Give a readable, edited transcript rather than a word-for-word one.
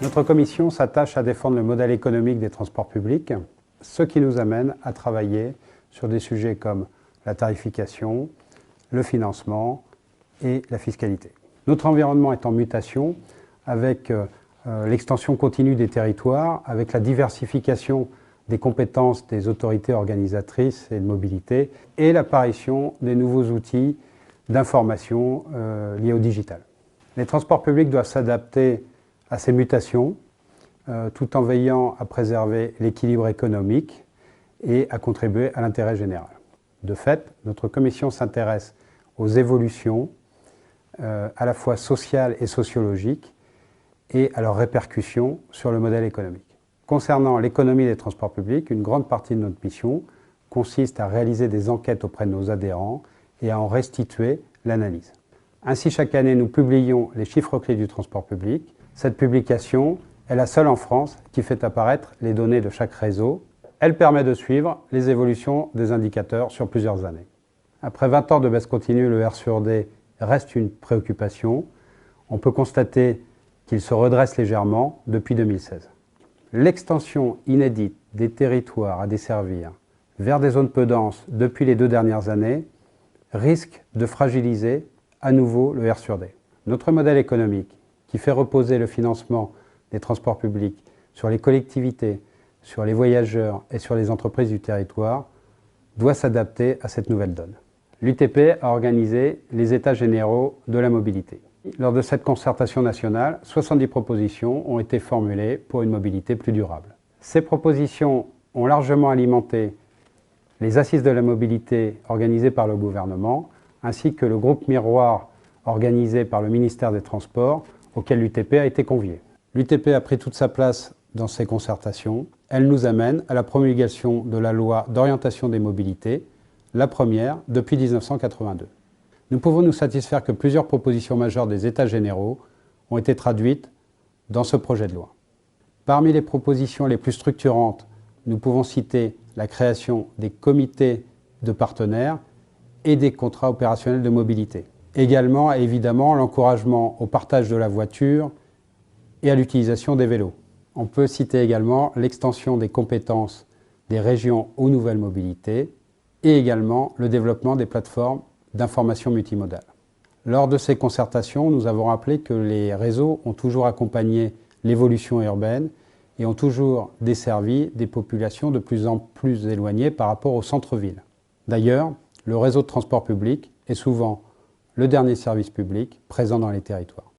Notre commission s'attache à défendre le modèle économique des transports publics, ce qui nous amène à travailler sur des sujets comme la tarification, le financement et la fiscalité. Notre environnement est en mutation avec l'extension continue des territoires, avec la diversification des compétences des autorités organisatrices et de mobilité et l'apparition des nouveaux outils d'information liés au digital. Les transports publics doivent s'adapter à ces mutations tout en veillant à préserver l'équilibre économique et à contribuer à l'intérêt général. De fait, notre commission s'intéresse aux évolutions à la fois sociales et sociologiques et à leurs répercussions sur le modèle économique. Concernant l'économie des transports publics, une grande partie de notre mission consiste à réaliser des enquêtes auprès de nos adhérents et à en restituer l'analyse. Ainsi, chaque année, nous publions les chiffres clés du transport public. Cette publication est la seule en France qui fait apparaître les données de chaque réseau. Elle permet de suivre les évolutions des indicateurs sur plusieurs années. Après 20 ans de baisse continue, le R sur D reste une préoccupation. On peut constater qu'il se redresse légèrement depuis 2016. L'extension inédite des territoires à desservir vers des zones peu denses depuis les 2 dernières années risque de fragiliser à nouveau le R sur D. Notre modèle économique, qui fait reposer le financement des transports publics sur les collectivités, sur les voyageurs et sur les entreprises du territoire, doit s'adapter à cette nouvelle donne. L'UTP a organisé les États généraux de la mobilité. Lors de cette concertation nationale, 70 propositions ont été formulées pour une mobilité plus durable. Ces propositions ont largement alimenté les assises de la mobilité organisées par le gouvernement, ainsi que le groupe miroir organisé par le ministère des Transports, auquel l'UTP a été convié. L'UTP a pris toute sa place dans ces concertations. Elle nous amène à la promulgation de la loi d'orientation des mobilités, la première depuis 1982. Nous pouvons nous satisfaire que plusieurs propositions majeures des États généraux ont été traduites dans ce projet de loi. Parmi les propositions les plus structurantes, nous pouvons citer la création des comités de partenaires et des contrats opérationnels de mobilité. Également, évidemment, l'encouragement au partage de la voiture et à l'utilisation des vélos. On peut citer également l'extension des compétences des régions aux nouvelles mobilités et également le développement des plateformes d'information multimodale. Lors de ces concertations, nous avons rappelé que les réseaux ont toujours accompagné l'évolution urbaine et ont toujours desservi des populations de plus en plus éloignées par rapport au centre-ville. D'ailleurs, le réseau de transport public est souvent le dernier service public présent dans les territoires.